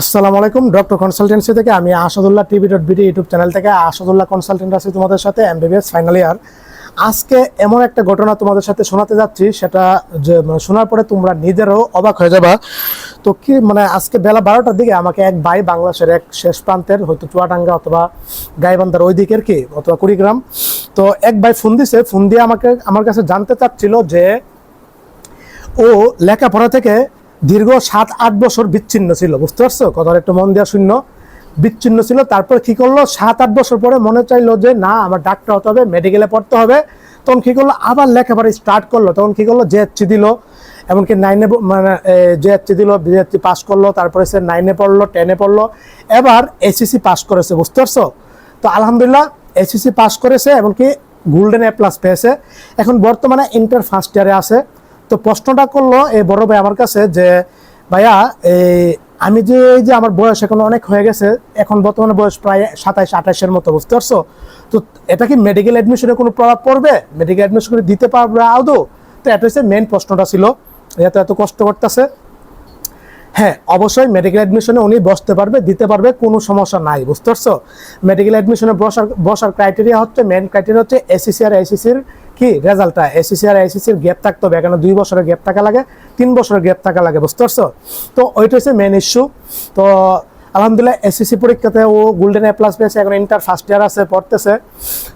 আসসালামু আলাইকুম। Doctor consultancy থেকে আমি আসাদুল্লাহ টিভি.বিডি ইউটিউব চ্যানেল থেকে আসাদুল্লাহ কনসালটেন্ট আছি তোমাদের সাথে, এমবিবিএস ফাইনাল ইয়ার। আজকে এমন একটা ঘটনা তোমাদের সাথে শোনাতে যাচ্ছি, সেটা যে শোনার পরে তোমরা নিজেরও অবাক হয়ে যাবা। তো কি আজকে বেলা 12টার দিকে আমাকে এক ভাই, বাংলাদেশের এক শেষ প্রান্তের, হয়তো চুয়াডাঙ্গা অথবা গাইবান্ধার ওই দিকের কি অথবা কুড়িগ্রাম, তো এক ভাই ফোন দিছে। ফোন দিয়ে আমার কাছে জানতে চাচ্ছিল যে ও লেখাপড়া থেকে দীর্ঘ 7-8 বছর বিচ্ছিন্ন ছিল। বুঝতে পারছো কথাটা? একটু মন দেওয়া শূন্য বিচ্ছিন্ন ছিল। তারপর কি করলো, 7-8 বছর পরে মনে চাইলো যে না, আমার ডাক্তার হতে হবে, মেডিকেলে পড়তে হবে। তখন কি করলো, আবার লেখাপড়া স্টার্ট করলো। তখন কি করলো, জেএসসি দিল, এমনকি 9-এ জেএসসি দিল, বিএসসি পাস করলো, তারপরে সে 9-এ পড়লো, 10-এ পড়লো, এবার এসএসসি পাস করেছে। বুঝতে পারছো? তো আলহামদুলিল্লাহ এসএসসি পাস করেছে, এমনকি গোল্ডেন A+ পেয়েছে। এখন বর্তমানে ইন্টার ফার্স্ট ইয়ারে আছে। তো প্রশ্নটা করলো এই বড় ভাই আমার কাছে যে ভাইয়া, আমি যে এই যে আমার বয়স এখন অনেক হয়ে গেছে, এখন বর্তমানে বয়স প্রায় 27-28-এর মতো। বুঝতে পারছো? তো এটা কি মেডিকেল অ্যাডমিশনে কোনো প্রভাব পড়বে? মেডিকেল অ্যাডমিশন করে দিতে পারবে আদৌ? তো এটা হচ্ছে মেন প্রশ্নটা ছিল। এত কষ্ট করতেছে। হ্যাঁ, অবশ্যই মেডিকেল অ্যাডমিশনে উনি বসতে পারবে, দিতে পারবে, কোনো সমস্যা নাই। বুঝতে পারছো? মেডিকেল অ্যাডমিশনে বসার ক্রাইটেরিয়া হচ্ছে, মেন ক্রাইটেরিয়া হচ্ছে এসএসসি আর এসএসসির কি রেজাল্টটা। এসএসসি আর এসএসসির গ্যাপ থাকতে হবে, এখানে 2 বছরের গ্যাপ থাকা লাগে, 3 বছরের গ্যাপ থাকা লাগে। বুঝতে পারছো? তো ওইটা হচ্ছে মেন ইস্যু। তো আলহামদুলিল্লাহ এসএসসি পরীক্ষাতে ও গোল্ডেন A+ পেয়েছে, এখন ইন্টার ফার্স্ট ইয়ার আছে, পড়তেছে।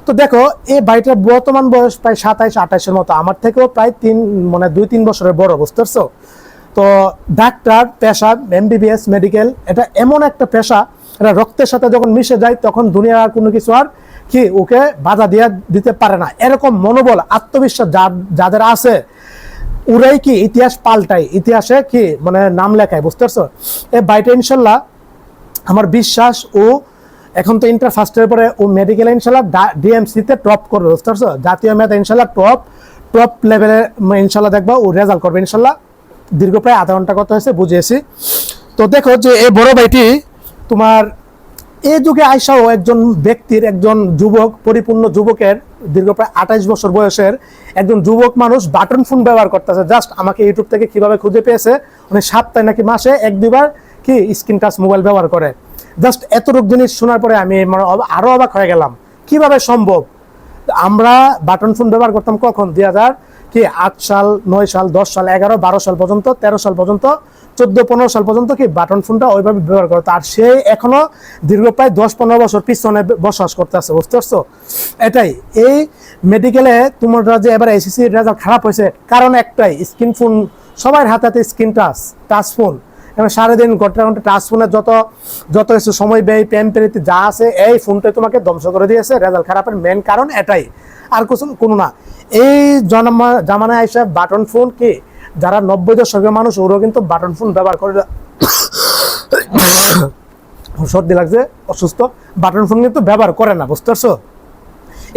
তো দেখো, এই বাড়িটার বর্তমান বয়স প্রায় 27-28-এর মতো, আমার থেকেও প্রায় 2-3 বছরের বড়। বুঝতে পারছো? তো ডাক্তার পেশা, এমবিবিএস মেডিকেল, এটা এমন একটা পেশা, এটা রক্তের সাথে যখন মিশে যায় তখন দুনিয়ার আর কোনো কিছু আর কি ওকে বাধা দিতে পারে না। এরকম মনোবল, আত্মবিশ্বাস যাদের আছে, ওরাই কি ইতিহাস পাল্টায়, ইতিহাসে কি নাম লেখায়। বুঝতে পারছো? এই বাইটা ইনশাল্লাহ আমার বিশ্বাস, ও এখন তো ইন্টার ফার্স্ট ইয়ার পরে ও মেডিকেল ইনশাল্লাহ ডিএমসিতে টপ করবে। বুঝতে পারছো? জাতীয় মেধা ইনশাল্লাহ টপ লেভেলে ইনশাল্লাহ দেখবা ও রেজাল্ট করবে ইনশাল্লাহ। দীর্ঘ প্রায় আধা ঘন্টা কথা হয়েছে, বুঝিয়েছি। তো দেখো যে এই বড় ভাইটি তোমার এই যুগে আইসাও একজন ব্যক্তির, একজন যুবক, পরিপূর্ণ যুবকের, দীর্ঘ প্রায় 28 বছর বয়সের একজন যুবক মানুষ বাটন ফোন ব্যবহার করতেছে। জাস্ট আমাকে ইউটিউব থেকে কিভাবে খুঁজে পেয়েছে, উনি সপ্তাহে নাকি মাসে 1-2 বার কি স্ক্রিন টাচ মোবাইল ব্যবহার করে। জাস্ট এতটুকু জিনিস শোনার পরে আমি আরো অবাক হয়ে গেলাম, কিভাবে সম্ভব। আমরা বাটন ফোন ব্যবহার করতাম কখন, 2008 সাল, 9 সাল, 10 সাল, 11, 12 সাল পর্যন্ত, 13 সাল পর্যন্ত, 14-15 সাল পর্যন্ত কি বাটন ফোনটা ওইভাবে ব্যবহার করতো। আর সে এখনো দীর্ঘ প্রায় 10-15 বছর পিছনে বসবাস করতে আছে। বুঝতে পারছো? এটাই এই মেডিকেলে তোমরা যে এবার এসএসসি রেজাল্ট খারাপ হয়েছে, কারণ একটাই, স্ক্রিন ফোন, সবার হাতে স্ক্রিন টাচ ফোন। এবং সারাদিন ঘন্টা টাচ ফোনের যত সময় ব্যয়, প্রেম প্রীতি যা আছে, এই ফোনটাই তোমাকে ধ্বংস করে দিয়েছে। রেজাল্ট খারাপের মেন কারণ এটাই, আর কোনো না। এই জামানায় এসে বাটন ফোন কি, যারা 90 দশকের মানুষ, ওরাও কিন্তু বাটন ফোন ব্যবহার করে। সর্দি লাগছে, অসুস্থ, বাটন ফোন কিন্তু ব্যবহার করে না। বুঝতে পারছো?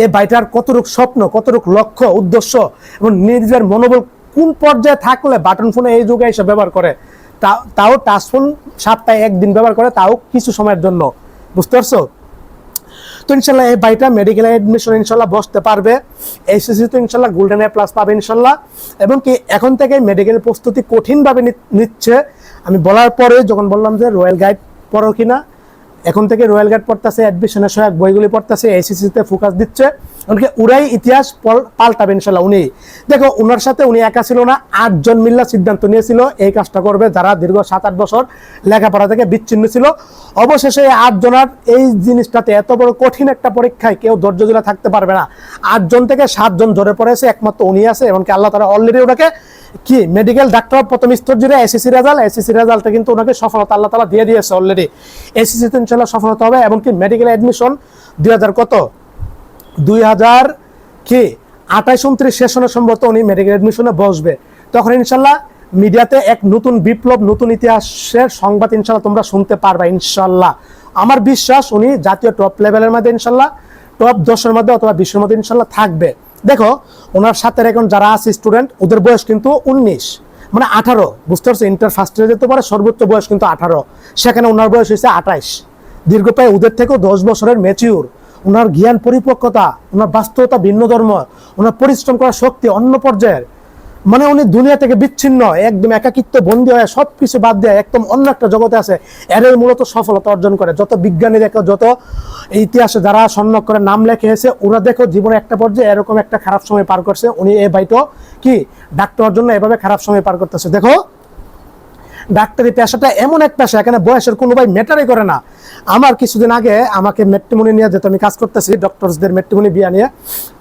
এই বাইটার কতটুক স্বপ্ন, কতটুক লক্ষ্য উদ্দেশ্য এবং নিজের মনোবল কোন পর্যায়ে থাকলে বাটন ফোনে এই যুগে এসে ব্যবহার করে, তাও টাচ ফোন সপ্তাহে 1 দিন ব্যবহার করে, তাও কিছু সময়ের জন্য। বুঝতে পারছো? তো ইনশাল্লাহ এই বাইটা মেডিকেল অ্যাডমিশন ইনশাল্লাহ বসতে পারবে। এসএসসি তো ইনশাল্লাহ গোল্ডেন A+ পাবে ইনশাল্লাহ। এবং কি এখন থেকে মেডিকেল প্রস্তুতি কঠিনভাবে নিচ্ছে। আমি বলার পরে যখন বললাম যে রয়্যাল গাইড পড়ো কিনা, এখন থেকে রয়্যাল গাইড পড়তেছে, অ্যাডমিশনের সহায়ক বইগুলি পড়তেছে, এসএসসিতে ফোকাস দিচ্ছে। এমনকি ওরাই ইতিহাস পাল্টাবে ইনশাল্লাহ। উনি দেখো, ওনার সাথে উনি একা ছিল না, 8 জন মিল্লা সিদ্ধান্ত নিয়েছিল এই কাজটা করবে, যারা দীর্ঘ 7-8 বছর লেখাপড়া থেকে বিচ্ছিন্ন ছিল। অবশেষে 8 জনের এই জিনিসটাতে, এত বড় কঠিন একটা পরীক্ষায় কেউ ধৈর্য ধরে থাকতে পারবে না। 8 জন থেকে 7 জন ধরে পড়েছে, একমাত্র উনি আছে। এমনকি আল্লাহ তাআলা অলরেডি ওনাকে কি মেডিকেল ডাক্তার প্রথম স্তর জুড়ে এসএসসি রেজাল্টে কিন্তু ওনাকে সফলতা আল্লাহ তাআলা দিয়ে দিয়েছে অলরেডি। এসএসসিতে ইনশাআল্লাহ সফলতা হবে। এমনকি মেডিকেল অ্যাডমিশন 2028-29 সেশনে সম্ভবত উনি মেডিকেল অ্যাডমিশনে বসবে। তখন ইনশাল্লাহ মিডিয়াতে এক নতুন বিপ্লব, নতুন ইতিহাসের সংবাদ ইনশাল্লাহ তোমরা শুনতে পারবা ইনশাল্লাহ। আমার বিশ্বাস উনি জাতীয় টপ লেভেলের মধ্যে ইনশাল্লাহ, টপ 10-এর মধ্যে অথবা 20-এর মধ্যে ইনশাল্লাহ থাকবে। দেখো, ওনার সাথে এখন যারা আছে স্টুডেন্ট, ওদের বয়স কিন্তু 19, 18। বুঝতে পারছো? ইন্টার ফার্স্ট ইয়ারে যেতে পারে, সর্বোচ্চ বয়স কিন্তু 18, সেখানে ওনার বয়স হয়েছে 28। দীর্ঘ প্রায় ওদের থেকেও 10 বছরের ম্যাচিউর। ওনার জ্ঞান পরিপক্কতা, ওনার বাস্তবতা ভিন্ন ধর্ম, ওনার পরিশ্রম করার শক্তি অন্য পর্যায়ের। মানে উনি দুনিয়া থেকে বিচ্ছিন্ন, একদম একাকিত্ব বন্দী হয়ে সবকিছু বাদ দিয়ে একদম অন্য একটা জগতে আছে। এরাই মূলত সফলতা অর্জন করে। যত বিজ্ঞানী দেখো, যত ইতিহাসে যারা স্বর্ণাক্ষরে নাম লেখেছে, ওরা দেখো জীবনে একটা পর্যায়ে এরকম একটা খারাপ সময় পার করছে। উনি এই ভাইটো কি ডাক্তার হওয়ার জন্য এভাবে খারাপ সময় পার করতেছে। দেখো ডাক্তারি পেশাটা এমন এক পেশা, এখানে বয়সের কোনো ভাই ম্যাটারই করে না। আমার কিছুদিন আগে আমাকে ম্যাট্রিমনি নিয়ে যেতে, আমি কাজ করতেছি ডক্টরসদের ম্যাট্রিমনি বিয়া নিয়ে।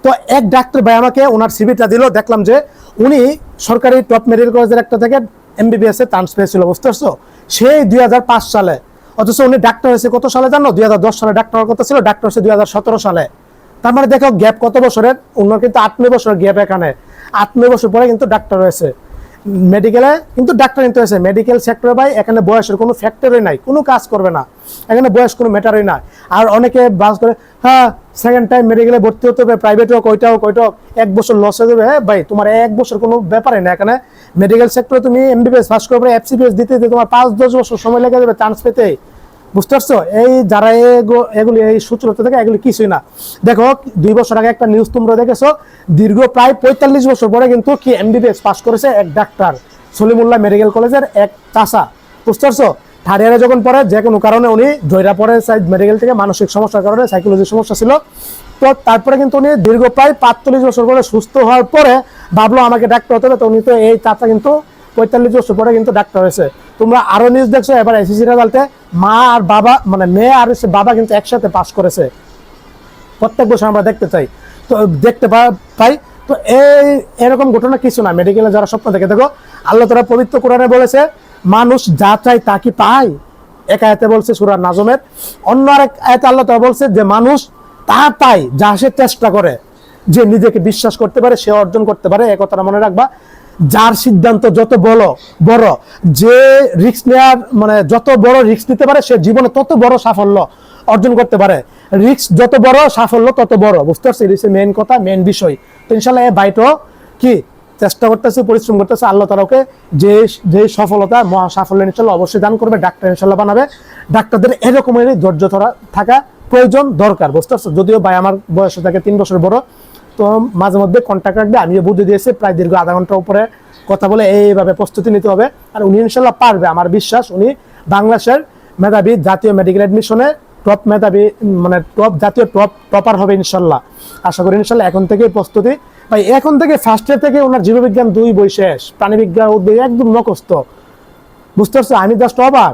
তো এক ডাক্তার ভাই আমাকে ওনার সিভিটা দিল, দেখলাম যে উনি সরকারি টপ মেডিকেল কলেজের একটা থেকে এমবিবিএস এ চান্স পেয়েছিল, বুঝতে পারছো, সেই 2005 সালে। অথচ উনি ডাক্তার হয়েছে কত সালে জানো? 2010 সালে ডাক্তার হওয়ার কথা ছিল, ডাক্তার হয়েছে 2017 সালে। তার মানে দেখো গ্যাপ কত বছরের, অন্য কিন্তু 8-9 বছরের গ্যাপ। এখানে 8-9 বছর পরে কিন্তু ডাক্তার হয়েছে, মেডিকেলে কিন্তু ডাক্তার কিন্তু হয়েছে। মেডিকেল সেক্টরে ভাই এখানে বয়সের কোনো ফ্যাক্টরই নাই, কোনো কাজ করবে না, এখানে বয়স কোনো ম্যাটারই না। আর অনেকে বাস করে, হ্যাঁ সেকেন্ড টাইম মেডিকেলে ভর্তি হতে হবে, প্রাইভেট হোক ওইটা হোক ওইটা হোক, 1 বছর লস হয়ে যাবে। হ্যাঁ ভাই, তোমার 1 বছর কোনো ব্যাপারই না। এখানে মেডিকেল সেক্টরে তুমি এমবিবিএস পাস করে পরে এফসিপিএস দিতে তোমার 5-10 বছর সময় লেগে যাবে চান্স পেতে, বুঝতে পারছো? এই যারা এগুলি এই সূত্রতা থেকে এগুলি কিছুই না। দেখো 2 বছর আগে একটা নিউজ তোমরা দেখেছো, দীর্ঘ প্রায় 45 বছর পরে কিন্তু কি এমবিবিএস পাস করেছে এক ডাক্তার, সলিমুল্লাহ মেডিকেল কলেজের এক চাচা, বুঝতে পারছো? থার্ড ইয়ারে যখন পরে যে কোনো কারণে উনি ধৈর্য পরে মেডিকেল থেকে, মানসিক সমস্যার কারণে, সাইকোলজির সমস্যা ছিল। তো তারপরে কিন্তু উনি দীর্ঘ প্রায় 45 বছর পরে সুস্থ হওয়ার পরে ভাবলো আমাকে ডাক্তার হতে হবে। তো উনি তো এই চাচা কিন্তু 45 বছর পরে কিন্তু ডাক্তার হয়েছে। তোমরা আরো নিউজ দেখছো, এবার এসএসসি রেজাল্টে মা আর বাবা, মানে মেয়ে আর বাবা কিন্তু একসাথে পাস করেছে। প্রত্যেক বছর আমরা দেখতে চাই, তো দেখতে পাই। তো এরকম ঘটনা কিছু না। মেডিকেলে যারা স্বপ্ন দেখে, দেখো আল্লাহ তাআলা পবিত্র কোরআনে বলেছে মানুষ যা চায় তা কি পায়। এক আয়াতে বলছে সূরা নাজমের, অন্য আরেক আয়াতে আল্লাহ তাআলা বলছে যে মানুষ তা পায় যা সে চেষ্টা করে। যে নিজেকে বিশ্বাস করতে পারে সে অর্জন করতে পারে, এ কথাটা মনে রাখবা। যার সিদ্ধান্ত যত বড়, যে রিস্ক নেওয়ার, মানে যত বড় রিস্ক নিতে পারে সে জীবনে তত বড় সাফল্য অর্জন করতে পারে। রিস্ক যত বড়, সাফল্য তত বড়, বুঝতে পারছি? এটা হচ্ছে মেন কথা, মেন বিষয়। তো ইনশাল্লাহ এই বাইটো কি চেষ্টা করতেছে, পরিশ্রম করতেছে, আল্লাহ তাআলা ওকে যে সফলতা, মহা সাফল্য ইনশাল্লাহ অবশ্যই দান করবে। ডাক্তার ইনশাল্লাহ বানাবে। ডাক্তারদের এরকমেরই ধৈর্য থাকা প্রয়োজন, দরকার, বুঝতে পারছো? যদিও ভাই আমার বয়স থাকে 3 বছর বড়, তো মাঝে মধ্যে কন্ট্যাক্ট রাখবে। আমিও বুদ্ধি দিয়েছি, প্রায় দীর্ঘ আধা ঘন্টার উপরে কথা বলে এইভাবে প্রস্তুতি নিতে হবে। আর উনি ইনশাল্লাহ পারবে, আমার বিশ্বাস। উনি বাংলাদেশের মেধাবী, জাতীয় মেডিকেল অ্যাডমিশনে টপ মেধাবী, মানে জাতীয় টপার হবে ইনশাল্লাহ, আশা করি ইনশাল্লাহ। এখন থেকে প্রস্তুতি ভাই, এখন থেকে ফার্স্ট ইয়ার থেকে ওনার জীববিজ্ঞান 2 বই শেষ, প্রাণীবিজ্ঞান, উদ্ভিদ একদম মুখস্থ, বুঝতে পারছো? আমি জাস্ট অবাক,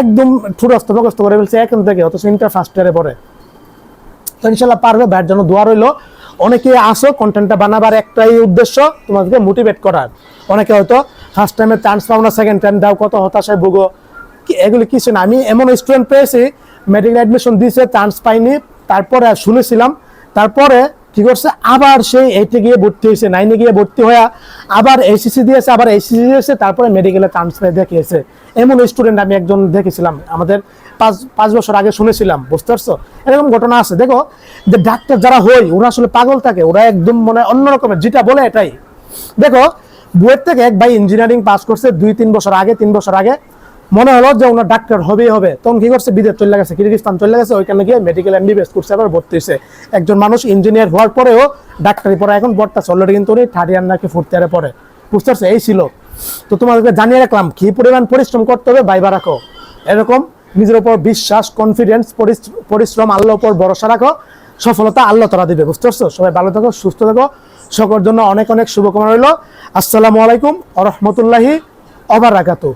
একদম ঠুরস্থ মুখস্থ করে ফেলছে এখন থেকে, অথচ ইন্টার ফার্স্ট ইয়ারে পড়ে। তো ইনশাল্লাহ পারবে, ভাইয়ের জন্য দোয়া রইলো। অনেকে আসো, কন্টেন্টটা বানাবার একটাই উদ্দেশ্য তোমাদেরকে মোটিভেট করার। অনেকে হয়তো ফার্স্ট টাইমে চান্স পাও না, সেকেন্ড টাইম দাও, কত হতাশায় ভুগো, এগুলি কিছু না। আমি এমন স্টুডেন্ট পেয়েছি মেডিকেল অ্যাডমিশন দিয়েছে, চান্স পাইনি, তারপরে শুনেছিলাম, তারপরে কি করছে, আবার সেই 8-এ গিয়ে ভর্তি হয়েছে, 9-এ গিয়ে ভর্তি হয়ে আবার এইচএসসি দিয়েছে, আবার এইচএসসি দিয়েছে, তারপরে মেডিকেলে চান্স পেয়ে দেখিয়েছে। এমন স্টুডেন্ট আমি একজন দেখেছিলাম, আমাদের 5 বছর আগে শুনেছিলাম, বুঝতে পারছো? এরকম ঘটনা আছে। দেখো যে ডাক্তার যারা হই ওরা আসলে পাগল থাকে, ওরা একদম মানে অন্যরকমের, যেটা বলে এটাই। দেখো বুয়েট থেকে এক ভাই ইঞ্জিনিয়ারিং পাস করছে 2-3 বছর আগে, 3 বছর আগে, মনে হলো যে ওনার ডাক্তার হবেই হবে, তখন কি করছে, বিদেশ চলে গেছে, কিরগিজস্তান চলে গেছে, ওইখানে গিয়ে মেডিকেল এমবিবিএস করছে, আবার ভর্তি হয়েছে। একজন মানুষ ইঞ্জিনিয়ার হওয়ার পরেও ডাক্তারি পড়া এখন পড়তেছে, অলরেডি কিন্তু উনি 3rd ইয়ার নাকি 4th ইয়ারে পড়ে, বুঝতে পারছে? এই ছিল। তো তোমাদেরকে জানিয়ে রাখলাম কি পরিমাণ পরিশ্রম করতে হবে, ভাইবা রাখো এরকম, নিজের উপর বিশ্বাস, কনফিডেন্স, পরিশ্রম, আল্লাহর উপর ভরসা রাখো, সফলতা আল্লাহ তাআলা দিবে, বুঝতে পারছো? সবাই ভালো থাকো, সুস্থ থাকো, সকলের জন্য অনেক অনেক শুভকামনা রইল। আসসালামু আলাইকুম ওয়া রাহমাতুল্লাহি ওয়া বারাকাতুহু।